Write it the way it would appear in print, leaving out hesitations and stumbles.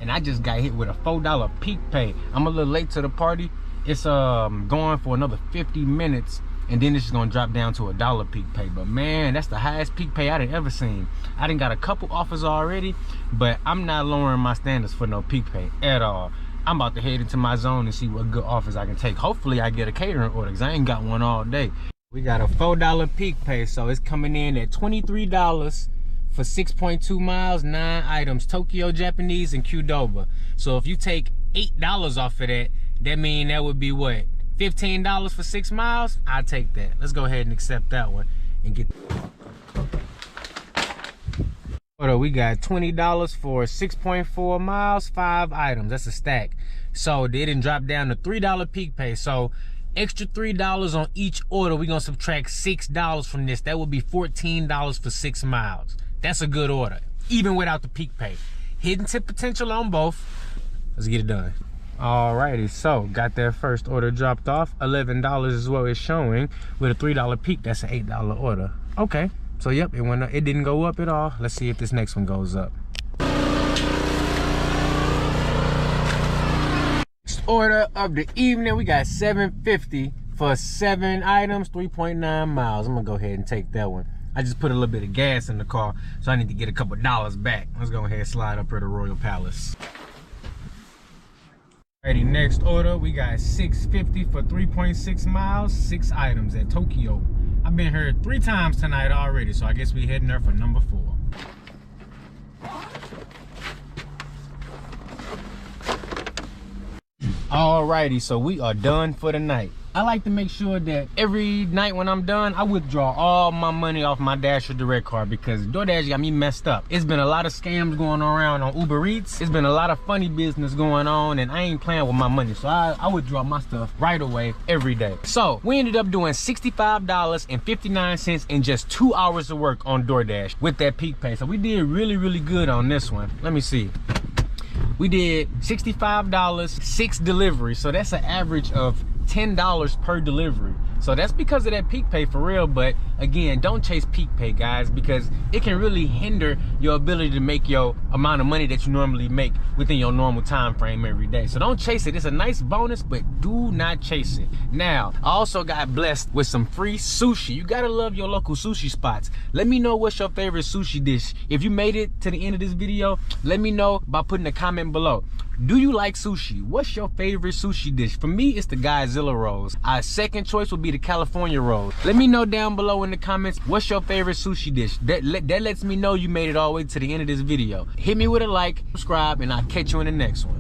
and I just got hit with a $4 peak pay. I'm a little late to the party. It's going for another 50 minutes, and then it's just gonna drop down to $1 peak pay. But man, that's the highest peak pay I done ever seen. I done got a couple offers already, but I'm not lowering my standards for no peak pay at all. I'm about to head into my zone and see what good offers I can take. Hopefully I get a catering order, because I ain't got one all day. We got a $4 peak pay, so it's coming in at $23 for 6.2 miles, 9 items, Tokyo, Japanese, and Qdoba. So if you take $8 off of that, that mean that would be what? $15 for 6 miles? I'll take that. Let's go ahead and accept that one and get. We got $20 for 6.4 miles, 5 items. That's a stack. So they didn't drop down to $3 peak pay. So extra $3 on each order. We're gonna subtract $6 from this. That would be $14 for 6 miles. That's a good order, even without the peak pay. Hidden tip potential on both. Let's get it done. Alrighty, so got that first order dropped off. $11 is what it's showing with a $3 peak. That's an $8 order. Okay, so yep, it went up. It didn't go up at all. Let's see if this next one goes up. Next order of the evening, we got $7.50 for 7 items, 3.9 miles. I'm gonna go ahead and take that one. I just put a little bit of gas in the car, so I need to get a couple dollars back. Let's go ahead and slide up here to Royal Palace. Alrighty, next order, we got $6.50 for 3.6 miles, 6 items at Tokyo. I've been here 3 times tonight already, so I guess we heading there for number 4. Alrighty, so we are done for the night. I like to make sure that every night when I'm done, I withdraw all my money off my Dash or Direct card, because Doordash got me messed up. It's been a lot of scams going around on Uber Eats. It's been a lot of funny business going on, and I ain't playing with my money. So I withdraw my stuff right away every day. So we ended up doing $65.59 in just 2 hours of work on Doordash with that peak pay. So we did really, really good on this one. Let me see. We did $65, 6 deliveries. So that's an average of $10 per delivery. So that's because of that peak pay for real. But again, don't chase peak pay, guys, because it can really hinder your ability to make your amount of money that you normally make within your normal time frame every day. So don't chase it. It's a nice bonus, but do not chase it. Now, I also got blessed with some free sushi. You gotta love your local sushi spots. Let me know what's your favorite sushi dish. If you made it to the end of this video, let me know by putting a comment below. Do you like sushi? What's your favorite sushi dish? For me, it's the Godzilla rolls. Our second choice would be the California rolls. Let me know down below in the comments, what's your favorite sushi dish? That lets me know you made it all the way to the end of this video. Hit me with a like, subscribe, and I'll catch you in the next one.